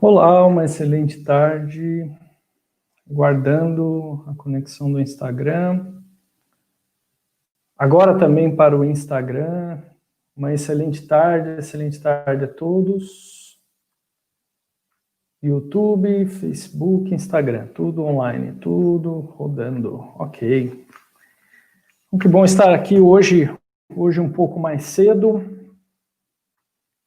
Olá, uma excelente tarde, guardando a conexão do Instagram. Agora também para o Instagram, uma excelente tarde a todos. YouTube, Facebook, Instagram, tudo online, tudo rodando, ok. Que bom estar aqui hoje um pouco mais cedo,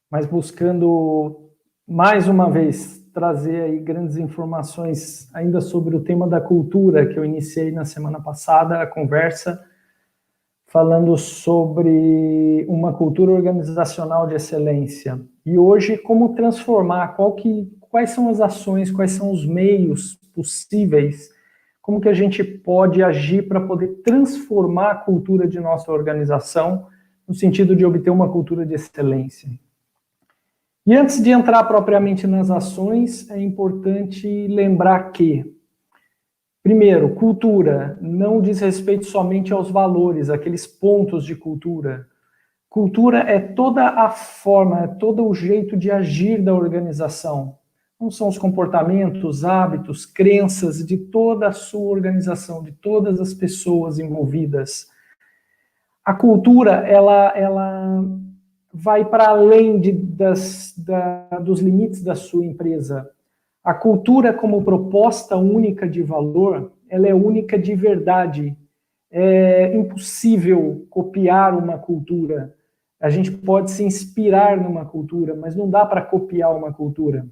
mas buscando mais uma vez trazer aí grandes informações ainda sobre o tema da cultura, que eu iniciei na semana passada, a conversa, falando sobre uma cultura organizacional de excelência. E hoje, como transformar, quais são as ações, quais são os meios possíveis, como que a gente pode agir para poder transformar a cultura de nossa organização, no sentido de obter uma cultura de excelência. E antes de entrar propriamente nas ações, é importante lembrar que, primeiro, cultura não diz respeito somente aos valores, aqueles pontos de cultura. Cultura é toda a forma, é todo o jeito de agir da organização. Não são os comportamentos, hábitos, crenças de toda a sua organização, de todas as pessoas envolvidas. A cultura, ela vai para além dos limites da sua empresa. A cultura, como proposta única de valor, ela é única de verdade. É impossível copiar uma cultura. A gente pode se inspirar numa cultura, mas não dá para copiar uma cultura.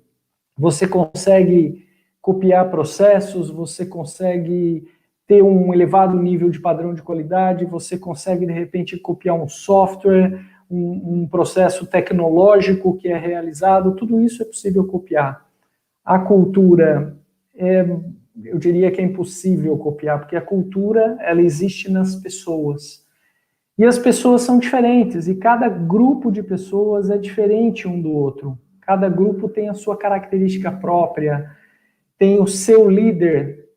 Você consegue copiar processos, você consegue ter um elevado nível de padrão de qualidade, você consegue, de repente, copiar um software, um processo tecnológico que é realizado, tudo isso é possível copiar. A cultura, eu diria que é impossível copiar, porque a cultura, ela existe nas pessoas. E as pessoas são diferentes, e cada grupo de pessoas é diferente um do outro. Cada grupo tem a sua característica própria, tem o seu líder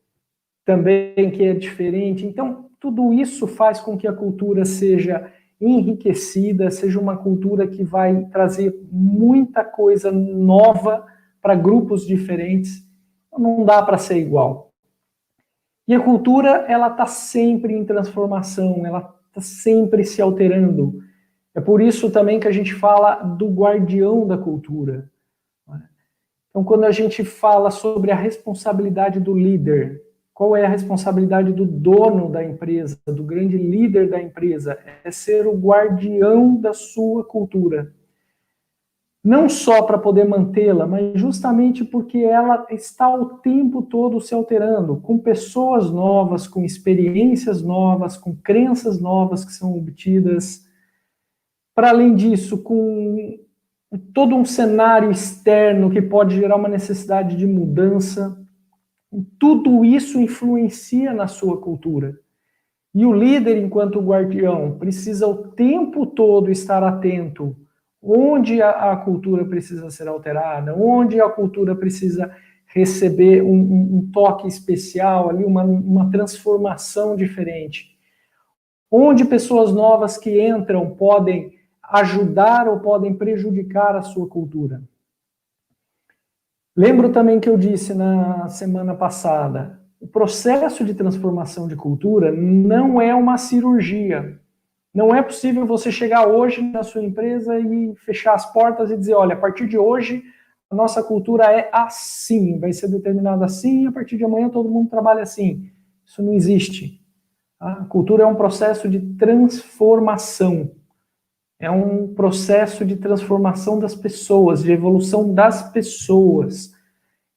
também, que é diferente. Então, tudo isso faz com que a cultura seja enriquecida, seja uma cultura que vai trazer muita coisa nova para grupos diferentes. Não dá para ser igual. E a cultura, ela está sempre em transformação, ela está sempre se alterando. É por isso também que a gente fala do guardião da cultura. Então, quando a gente fala sobre a responsabilidade do líder, qual é a responsabilidade do dono da empresa, do grande líder da empresa? É ser o guardião da sua cultura. Não só para poder mantê-la, mas justamente porque ela está o tempo todo se alterando, com pessoas novas, com experiências novas, com crenças novas que são obtidas. Para além disso, com todo um cenário externo que pode gerar uma necessidade de mudança. Tudo isso influencia na sua cultura. E o líder, enquanto guardião, precisa o tempo todo estar atento onde a cultura precisa ser alterada, onde a cultura precisa receber um toque especial, ali uma transformação diferente. Onde pessoas novas que entram podem ajudar ou podem prejudicar a sua cultura. Lembro também que eu disse na semana passada, o processo de transformação de cultura não é uma cirurgia. Não é possível você chegar hoje na sua empresa e fechar as portas e dizer, olha, a partir de hoje a nossa cultura é assim, vai ser determinada assim, e a partir de amanhã todo mundo trabalha assim. Isso não existe. A cultura é um processo de transformação. É um processo de transformação das pessoas, de evolução das pessoas.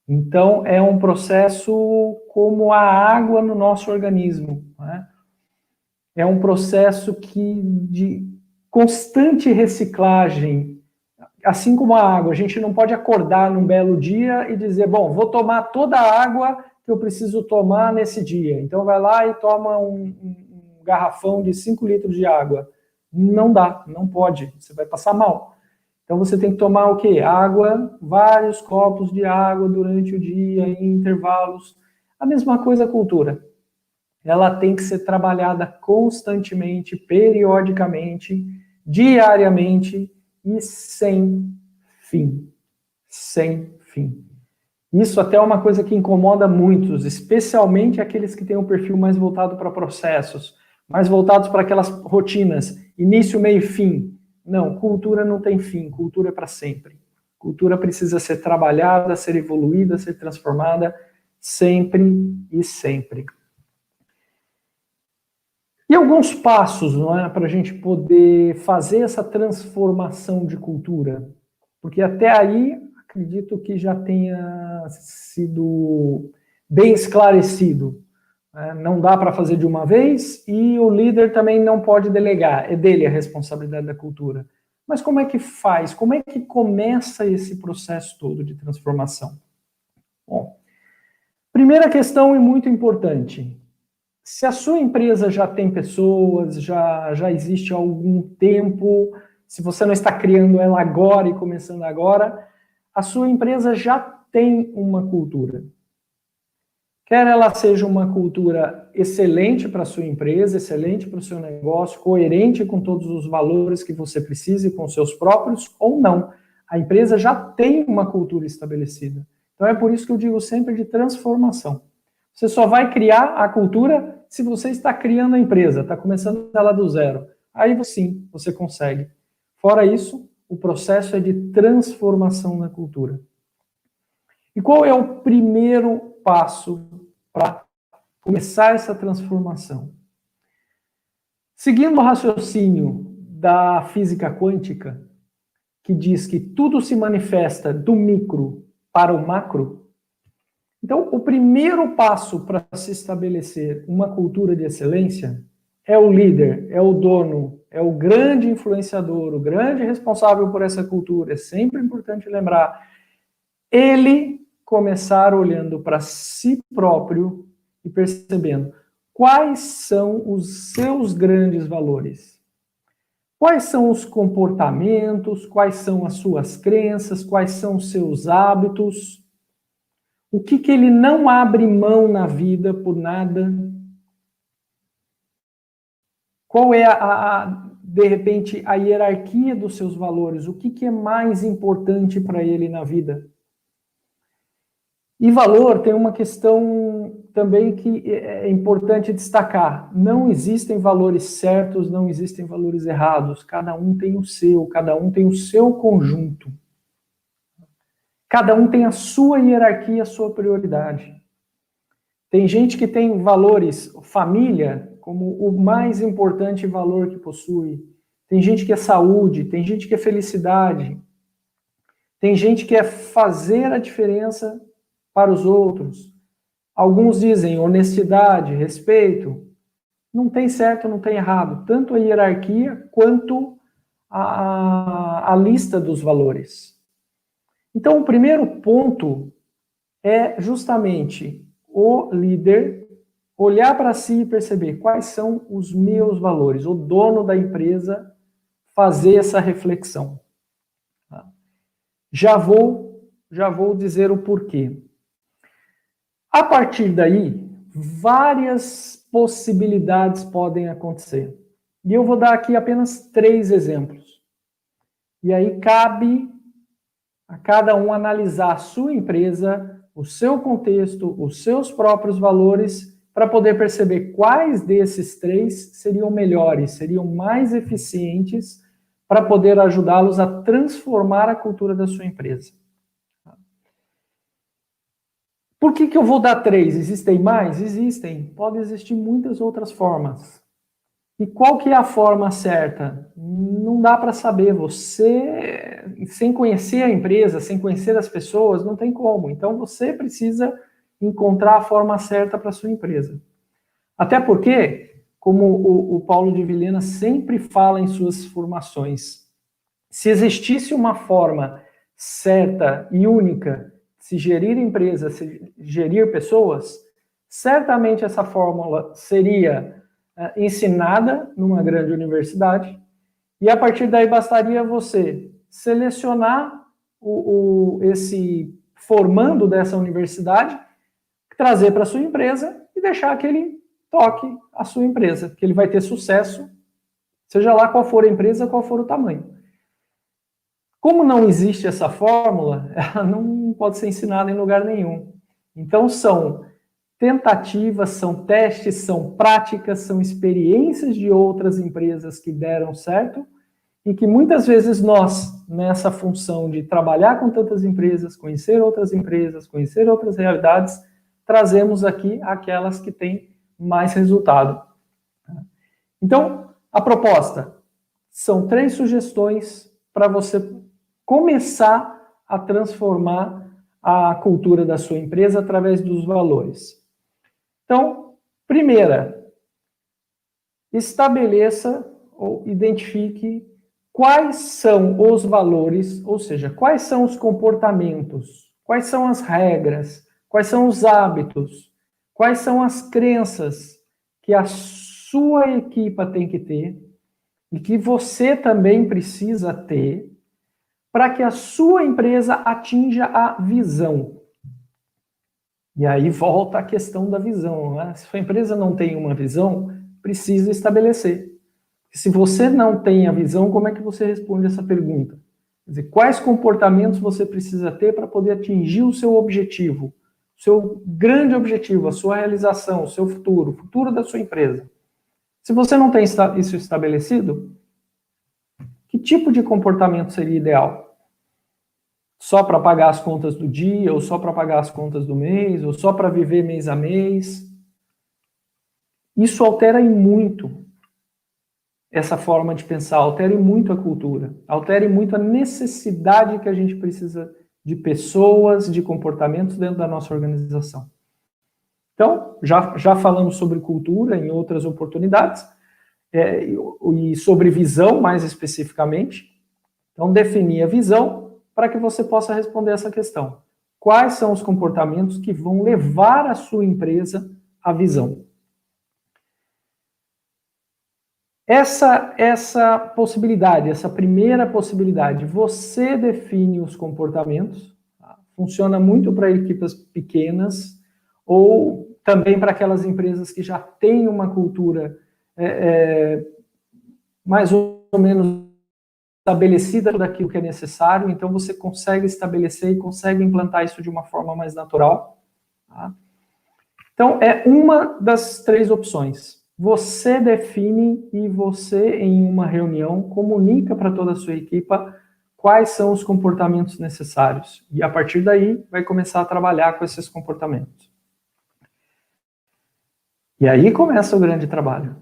Então, é um processo como a água no nosso organismo. Né? É um processo de constante reciclagem. Assim como a água, a gente não pode acordar num belo dia e dizer, bom, vou tomar toda a água que eu preciso tomar nesse dia. Então, vai lá e toma um garrafão de 5 litros de água. Não dá, não pode, você vai passar mal. Então você tem que tomar o quê? Água, vários copos de água durante o dia, em intervalos. A mesma coisa a cultura. Ela tem que ser trabalhada constantemente, periodicamente, diariamente e sem fim. Sem fim. Isso até é uma coisa que incomoda muitos, especialmente aqueles que têm um perfil mais voltado para processos, mais voltados para aquelas rotinas, início, meio e fim. Não, cultura não tem fim, cultura é para sempre. Cultura precisa ser trabalhada, ser evoluída, ser transformada, sempre e sempre. E alguns passos, não é, para a gente poder fazer essa transformação de cultura? Porque até aí, acredito que já tenha sido bem esclarecido. Não dá para fazer de uma vez e o líder também não pode delegar, é dele a responsabilidade da cultura. Mas como é que faz? Como é que começa esse processo todo de transformação? Bom, primeira questão e muito importante. Se a sua empresa já tem pessoas, já existe há algum tempo, se você não está criando ela agora e começando agora, a sua empresa já tem uma cultura. Quer ela seja uma cultura excelente para a sua empresa, excelente para o seu negócio, coerente com todos os valores que você precisa e com os seus próprios, ou não. A empresa já tem uma cultura estabelecida. Então é por isso que eu digo sempre de transformação. Você só vai criar a cultura se você está criando a empresa, está começando ela do zero. Aí sim, você consegue. Fora isso, o processo é de transformação na cultura. E qual é o primeiro passo para começar essa transformação? Seguindo o raciocínio da física quântica, que diz que tudo se manifesta do micro para o macro, então o primeiro passo para se estabelecer uma cultura de excelência é o líder, é o dono, é o grande influenciador, o grande responsável por essa cultura. É sempre importante lembrar, ele começar olhando para si próprio e percebendo quais são os seus grandes valores. Quais são os comportamentos, quais são as suas crenças, quais são os seus hábitos, o que ele não abre mão na vida por nada. Qual é, de repente, a hierarquia dos seus valores, o que é mais importante para ele na vida. E valor tem uma questão também que é importante destacar. Não existem valores certos, não existem valores errados. Cada um tem o seu, cada um tem o seu conjunto. Cada um tem a sua hierarquia, a sua prioridade. Tem gente que tem valores, família, como o mais importante valor que possui. Tem gente que é saúde, tem gente que é felicidade. Tem gente que é fazer a diferença para os outros. Alguns dizem honestidade, respeito. Não tem certo, não tem errado. Tanto a hierarquia quanto a lista dos valores. Então, o primeiro ponto é justamente o líder olhar para si e perceber quais são os meus valores. O dono da empresa fazer essa reflexão. Já vou dizer o porquê. A partir daí, várias possibilidades podem acontecer. E eu vou dar aqui apenas 3 exemplos. E aí cabe a cada um analisar a sua empresa, o seu contexto, os seus próprios valores, para poder perceber quais desses 3 seriam melhores, seriam mais eficientes para poder ajudá-los a transformar a cultura da sua empresa. Por que eu vou dar 3? Existem mais? Existem. Podem existir muitas outras formas. E qual que é a forma certa? Não dá para saber. Você, sem conhecer a empresa, sem conhecer as pessoas, não tem como. Então, você precisa encontrar a forma certa para a sua empresa. Até porque, como o Paulo de Vilhena sempre fala em suas formações, se existisse uma forma certa e única de se gerir empresas, se gerir pessoas, certamente essa fórmula seria ensinada numa grande universidade, e a partir daí bastaria você selecionar esse formando dessa universidade, trazer para a sua empresa e deixar que ele toque a sua empresa, que ele vai ter sucesso, seja lá qual for a empresa, qual for o tamanho. Como não existe essa fórmula, ela não pode ser ensinada em lugar nenhum. Então, são tentativas, são testes, são práticas, são experiências de outras empresas que deram certo e que muitas vezes nós, nessa função de trabalhar com tantas empresas, conhecer outras realidades, trazemos aqui aquelas que têm mais resultado. Então, a proposta são 3 sugestões para você começar a transformar a cultura da sua empresa através dos valores. Então, primeira, estabeleça ou identifique quais são os valores, ou seja, quais são os comportamentos, quais são as regras, quais são os hábitos, quais são as crenças que a sua equipa tem que ter e que você também precisa ter para que a sua empresa atinja a visão. E aí volta a questão da visão, né? Se a empresa não tem uma visão, precisa estabelecer. Se você não tem a visão, como é que você responde essa pergunta? Quer dizer, quais comportamentos você precisa ter para poder atingir o seu objetivo, o seu grande objetivo, a sua realização, o seu futuro, o futuro da sua empresa? Se você não tem isso estabelecido, que tipo de comportamento seria ideal? Só para pagar as contas do dia, ou só para pagar as contas do mês, ou só para viver mês a mês? Isso altera muito essa forma de pensar, altere muito a cultura, altere muito a necessidade que a gente precisa de pessoas, de comportamentos dentro da nossa organização. Então, já falamos sobre cultura em outras oportunidades, e sobre visão mais especificamente. Então, definir a visão para que você possa responder essa questão. Quais são os comportamentos que vão levar a sua empresa à visão? Essa possibilidade, essa primeira possibilidade, você define os comportamentos, tá? Funciona muito para equipes pequenas ou também para aquelas empresas que já têm uma cultura mais ou menos estabelecida daquilo que é necessário, então você consegue estabelecer e consegue implantar isso de uma forma mais natural. Tá? Então, é uma das 3 opções. Você define e você, em uma reunião, comunica para toda a sua equipa quais são os comportamentos necessários. E, a partir daí, vai começar a trabalhar com esses comportamentos. E aí começa o grande trabalho.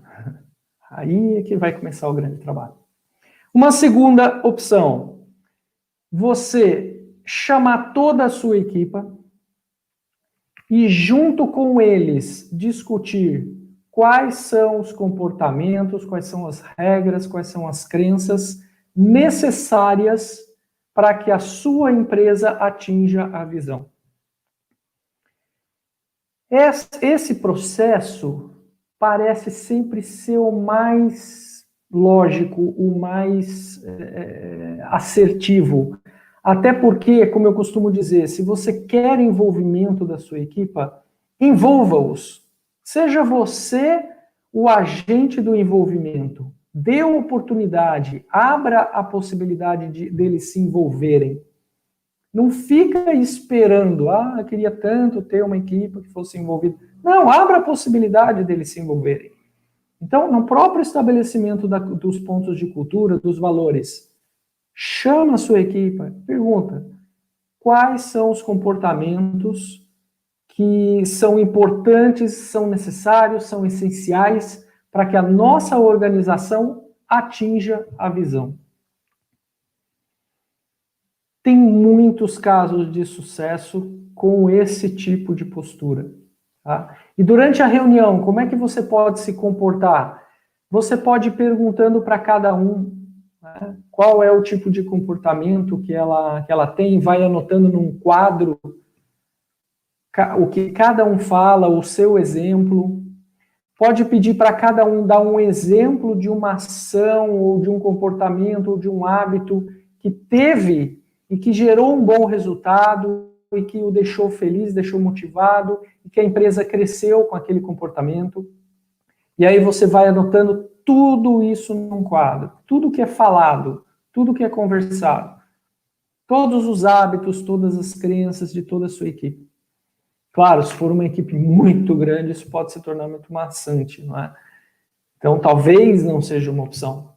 Aí é que vai começar o grande trabalho. Uma segunda opção, você chamar toda a sua equipa e, junto com eles, discutir quais são os comportamentos, quais são as regras, quais são as crenças necessárias para que a sua empresa atinja a visão. Esse processo parece sempre ser o mais lógico, o mais assertivo. Até porque, como eu costumo dizer, se você quer envolvimento da sua equipa, envolva-os. Seja você o agente do envolvimento. Dê oportunidade, abra a possibilidade deles se envolverem. Não fica esperando, eu queria tanto ter uma equipe que fosse envolvida. Não, abra a possibilidade deles se envolverem. Então, no próprio estabelecimento dos pontos de cultura, dos valores, chama a sua equipe, pergunta quais são os comportamentos que são importantes, são necessários, são essenciais para que a nossa organização atinja a visão. Tem muitos casos de sucesso com esse tipo de postura. Tá? E durante a reunião, como é que você pode se comportar? Você pode ir perguntando para cada um, né, qual é o tipo de comportamento que ela tem, vai anotando num quadro o que cada um fala, o seu exemplo. Pode pedir para cada um dar um exemplo de uma ação, ou de um comportamento, ou de um hábito que teve e que gerou um bom resultado, e que o deixou feliz, deixou motivado, e que a empresa cresceu com aquele comportamento. E aí você vai anotando tudo isso num quadro, tudo que é falado, tudo que é conversado. todos os hábitos, todas as crenças de toda a sua equipe. Claro, se for uma equipe muito grande, isso pode se tornar muito maçante, não é? Então, talvez não seja uma opção.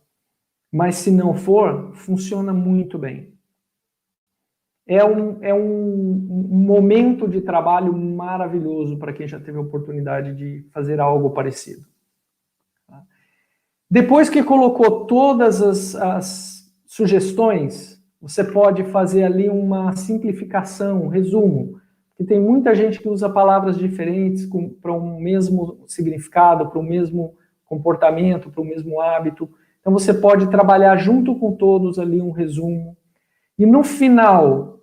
Mas se não for, funciona muito bem. É um momento de trabalho maravilhoso para quem já teve a oportunidade de fazer algo parecido. Depois que colocou todas as sugestões, você pode fazer ali uma simplificação, um resumo. Porque tem muita gente que usa palavras diferentes para um mesmo significado, para o mesmo comportamento, para o mesmo hábito. Então você pode trabalhar junto com todos ali um resumo. E no final,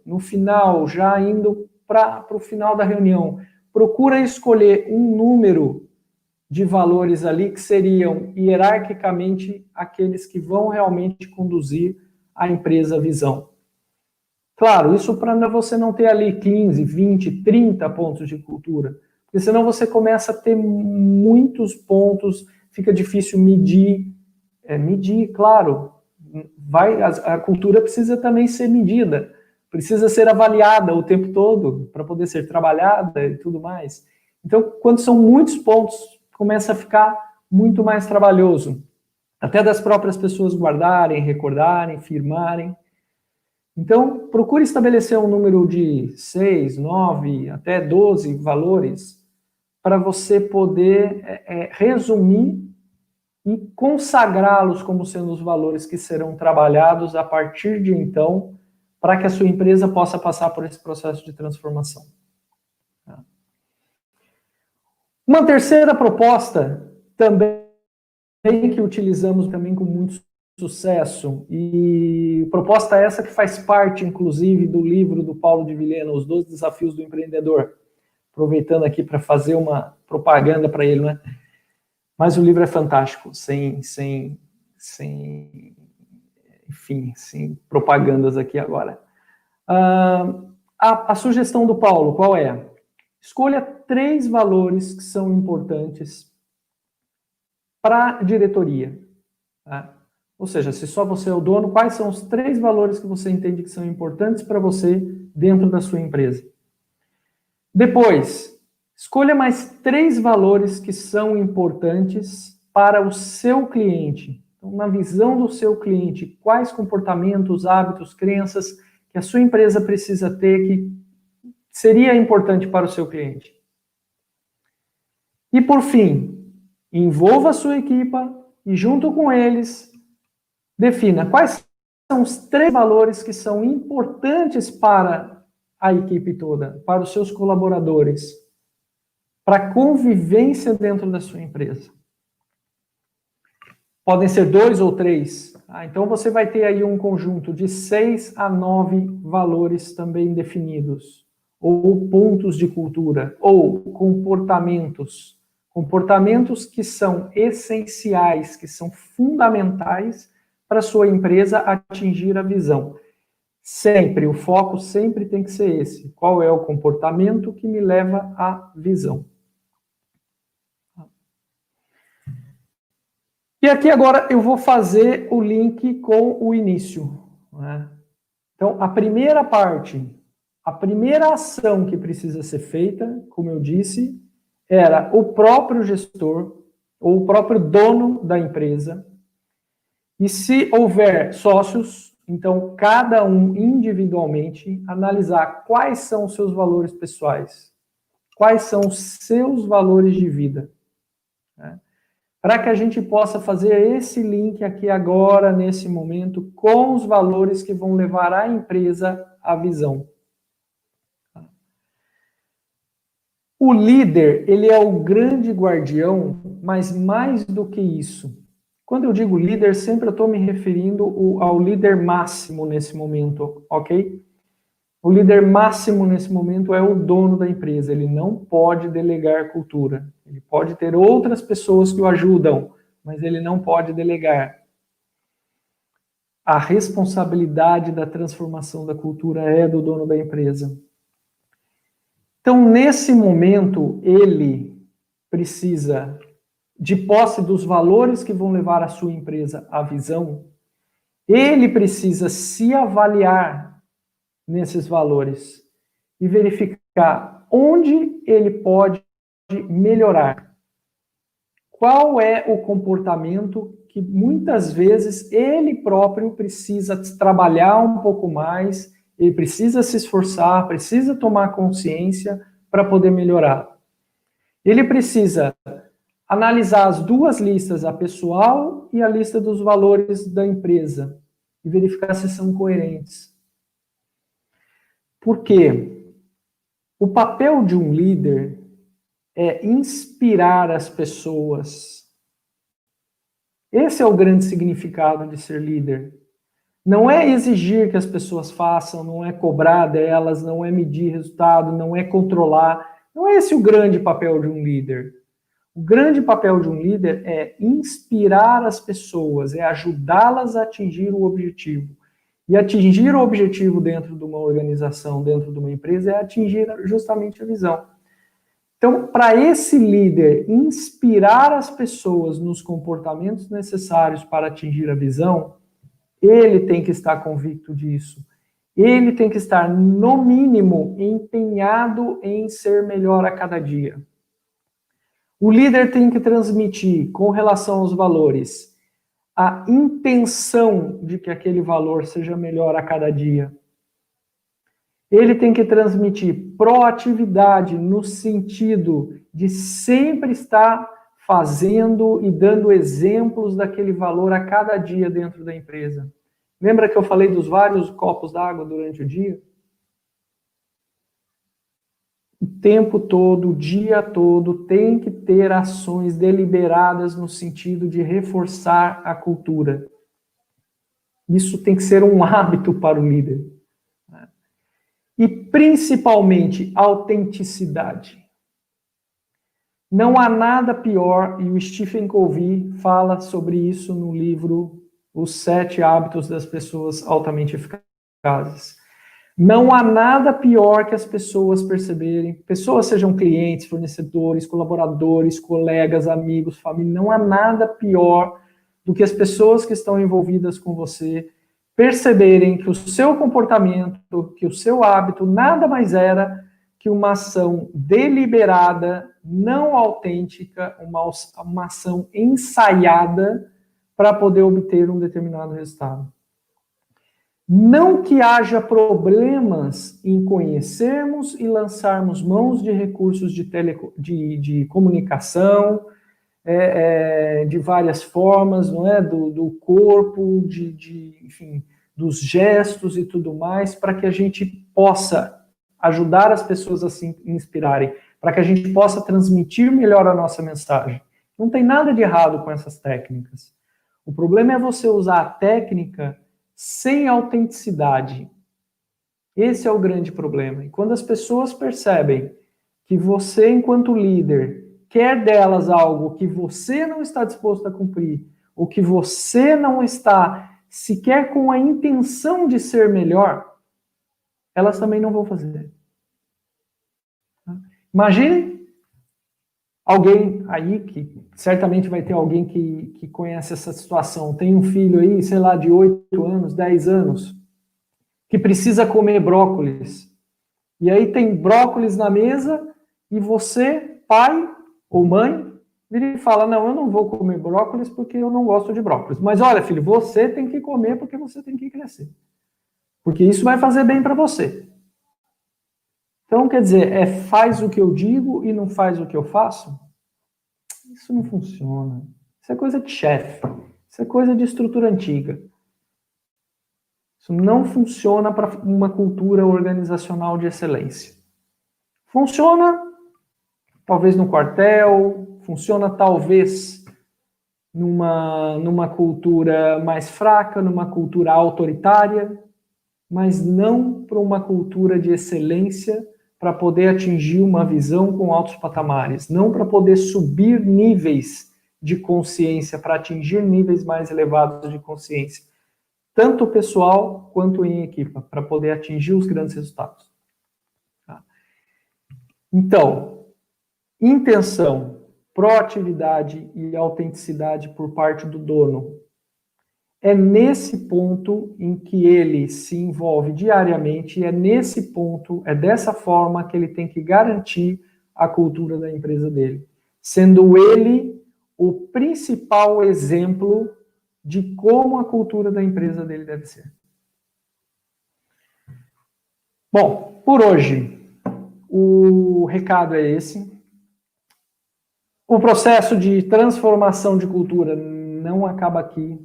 já indo para o final da reunião, procura escolher um número de valores ali que seriam hierarquicamente aqueles que vão realmente conduzir a empresa à visão. Claro, isso para você não ter ali 15, 20, 30 pontos de cultura, porque senão você começa a ter muitos pontos, fica difícil medir, claro, a cultura precisa também ser medida, precisa ser avaliada o tempo todo para poder ser trabalhada e tudo mais. Então, quando são muitos pontos, começa a ficar muito mais trabalhoso. Até das próprias pessoas guardarem, recordarem, firmarem. Então, procure estabelecer um número de 6, 9, até 12 valores para você poder resumir e consagrá-los como sendo os valores que serão trabalhados a partir de então, para que a sua empresa possa passar por esse processo de transformação. Uma terceira proposta, também que utilizamos também com muito sucesso, e proposta essa que faz parte, inclusive, do livro do Paulo de Vilhena, Os 12 Desafios do Empreendedor. Aproveitando aqui para fazer uma propaganda para ele, né? Mas o livro é fantástico, sem propagandas aqui agora. A sugestão do Paulo, qual é? Escolha 3 valores que são importantes para a diretoria. Tá? Ou seja, se só você é o dono, quais são os 3 valores que você entende que são importantes para você dentro da sua empresa? Depois, escolha mais 3 valores que são importantes para o seu cliente. Então, na visão do seu cliente, quais comportamentos, hábitos, crenças que a sua empresa precisa ter que seria importante para o seu cliente. E por fim, envolva a sua equipa e junto com eles, defina quais são os 3 valores que são importantes para a equipe toda, para os seus colaboradores, para a convivência dentro da sua empresa. Podem ser 2 ou 3. Então você vai ter aí um conjunto de 6 a 9 valores também definidos, ou pontos de cultura, ou comportamentos. Comportamentos que são essenciais, que são fundamentais para a sua empresa atingir a visão. Sempre, o foco sempre tem que ser esse. Qual é o comportamento que me leva à visão? E aqui agora eu vou fazer o link com o início. Né? Então, a primeira parte, a primeira ação que precisa ser feita, como eu disse, era o próprio gestor, ou o próprio dono da empresa. E se houver sócios, então cada um individualmente analisar quais são os seus valores pessoais, quais são os seus valores de vida. Né? Para que a gente possa fazer esse link aqui agora, nesse momento, com os valores que vão levar a empresa à visão. O líder, ele é o grande guardião, mas mais do que isso. Quando eu digo líder, sempre eu estou me referindo ao líder máximo nesse momento, ok? O líder máximo nesse momento é o dono da empresa, ele não pode delegar cultura. Ele pode ter outras pessoas que o ajudam, mas ele não pode delegar. A responsabilidade da transformação da cultura é do dono da empresa. Então, nesse momento, ele precisa, de posse dos valores que vão levar a sua empresa à visão, ele precisa se avaliar nesses valores e verificar onde ele pode melhorar. Qual é o comportamento que muitas vezes ele próprio precisa trabalhar um pouco mais, ele precisa se esforçar, precisa tomar consciência para poder melhorar. Ele precisa analisar as duas listas, a pessoal e a lista dos valores da empresa, e verificar se são coerentes. Por quê? O papel de um líder é inspirar as pessoas. Esse é o grande significado de ser líder. Não é exigir que as pessoas façam, não é cobrar delas, não é medir resultado, não é controlar. Não é esse o grande papel de um líder. O grande papel de um líder é inspirar as pessoas, é ajudá-las a atingir o objetivo. E atingir o objetivo dentro de uma organização, dentro de uma empresa, é atingir justamente a visão. Então, para esse líder inspirar as pessoas nos comportamentos necessários para atingir a visão, ele tem que estar convicto disso. Ele tem que estar, no mínimo, empenhado em ser melhor a cada dia. O líder tem que transmitir, com relação aos valores, a intenção de que aquele valor seja melhor a cada dia. Ele tem que transmitir proatividade no sentido de sempre estar fazendo e dando exemplos daquele valor a cada dia dentro da empresa. Lembra que eu falei dos vários copos d'água durante o dia? O tempo todo, o dia todo, tem que ter ações deliberadas no sentido de reforçar a cultura. Isso tem que ser um hábito para o líder. E, principalmente, autenticidade. Não há nada pior, e o Stephen Covey fala sobre isso no livro Os 7 Hábitos das Pessoas Altamente Eficazes. Não há nada pior que as pessoas perceberem, pessoas sejam clientes, fornecedores, colaboradores, colegas, amigos, família, não há nada pior do que as pessoas que estão envolvidas com você perceberem que o seu comportamento, que o seu hábito nada mais era que uma ação deliberada, não autêntica, uma ação ensaiada para poder obter um determinado resultado. Não que haja problemas em conhecermos e lançarmos mãos de recursos de comunicação, de várias formas, não é? Do corpo, enfim, dos gestos e tudo mais, para que a gente possa ajudar as pessoas a se inspirarem, para que a gente possa transmitir melhor a nossa mensagem. Não tem nada de errado com essas técnicas. O problema é você usar a técnica sem autenticidade. Esse é o grande problema. E quando as pessoas percebem que você, enquanto líder, quer delas algo que você não está disposto a cumprir, ou que você não está sequer com a intenção de ser melhor, elas também não vão fazer. Imagine alguém aí, que certamente vai ter alguém que conhece essa situação, tem um filho aí, sei lá, de 8 anos, 10 anos, que precisa comer brócolis. E aí tem brócolis na mesa e você, pai ou mãe, vira e fala, não, eu não vou comer brócolis porque eu não gosto de brócolis. Mas olha, filho, você tem que comer porque você tem que crescer. Porque isso vai fazer bem para você. Então, quer dizer, faz o que eu digo e não faz o que eu faço? Isso não funciona. Isso é coisa de chefe. Isso é coisa de estrutura antiga. Isso não funciona para uma cultura organizacional de excelência. Funciona, talvez, no quartel, funciona, talvez, numa cultura mais fraca, numa cultura autoritária, mas não para uma cultura de excelência para poder atingir uma visão com altos patamares, não para poder subir níveis de consciência, para atingir níveis mais elevados de consciência, tanto pessoal quanto em equipa, para poder atingir os grandes resultados. Tá? Então, intenção, proatividade e autenticidade por parte do dono é nesse ponto em que ele se envolve diariamente, e é nesse ponto, é dessa forma que ele tem que garantir a cultura da empresa dele, sendo ele o principal exemplo de como a cultura da empresa dele deve ser. Bom, por hoje, o recado é esse. O processo de transformação de cultura não acaba aqui,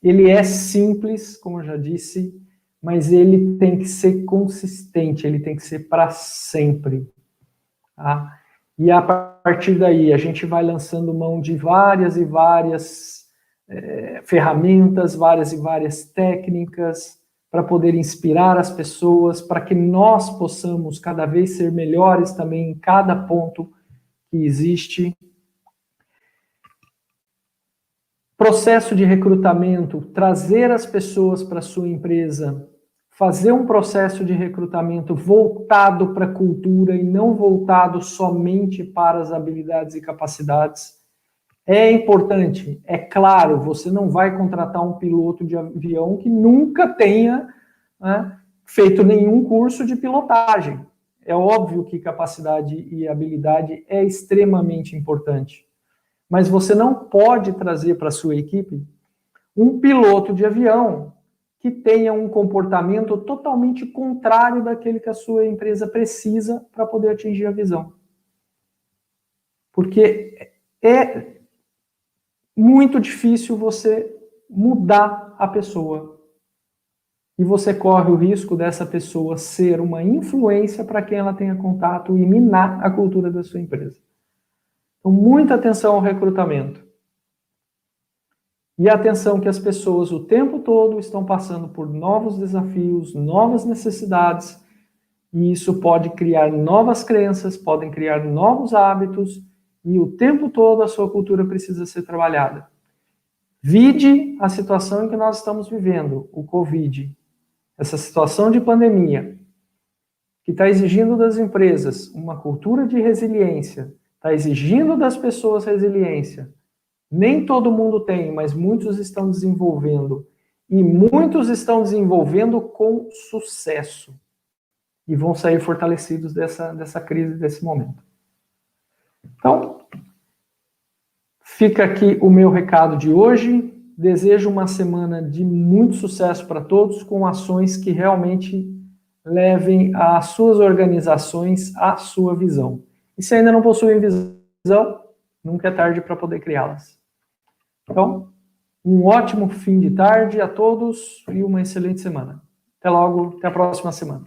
ele é simples, como eu já disse, mas ele tem que ser consistente, ele tem que ser para sempre. Tá? E a partir daí, a gente vai lançando mão de várias e várias ferramentas, várias e várias técnicas, para poder inspirar as pessoas, para que nós possamos cada vez ser melhores também em cada ponto que existe. Processo de recrutamento, trazer as pessoas para a sua empresa, fazer um processo de recrutamento voltado para a cultura e não voltado somente para as habilidades e capacidades. É importante, é claro, você não vai contratar um piloto de avião que nunca tenha feito nenhum curso de pilotagem. É óbvio que capacidade e habilidade é extremamente importante. Mas você não pode trazer para a sua equipe um piloto de avião que tenha um comportamento totalmente contrário daquele que a sua empresa precisa para poder atingir a visão. Porque é muito difícil você mudar a pessoa. E você corre o risco dessa pessoa ser uma influência para quem ela tenha contato e minar a cultura da sua empresa. Então, muita atenção ao recrutamento. E atenção que as pessoas o tempo todo estão passando por novos desafios, novas necessidades, e isso pode criar novas crenças, podem criar novos hábitos, e o tempo todo a sua cultura precisa ser trabalhada. Vide a situação em que nós estamos vivendo, o Covid, essa situação de pandemia, que está exigindo das empresas uma cultura de resiliência, está exigindo das pessoas resiliência. Nem todo mundo tem, mas muitos estão desenvolvendo. E muitos estão desenvolvendo com sucesso. E vão sair fortalecidos dessa crise, desse momento. Então, fica aqui o meu recado de hoje. Desejo uma semana de muito sucesso para todos, com ações que realmente levem as suas organizações à sua visão. E se ainda não possuem visão, nunca é tarde para poder criá-las. Então, um ótimo fim de tarde a todos e uma excelente semana. Até logo, até a próxima semana.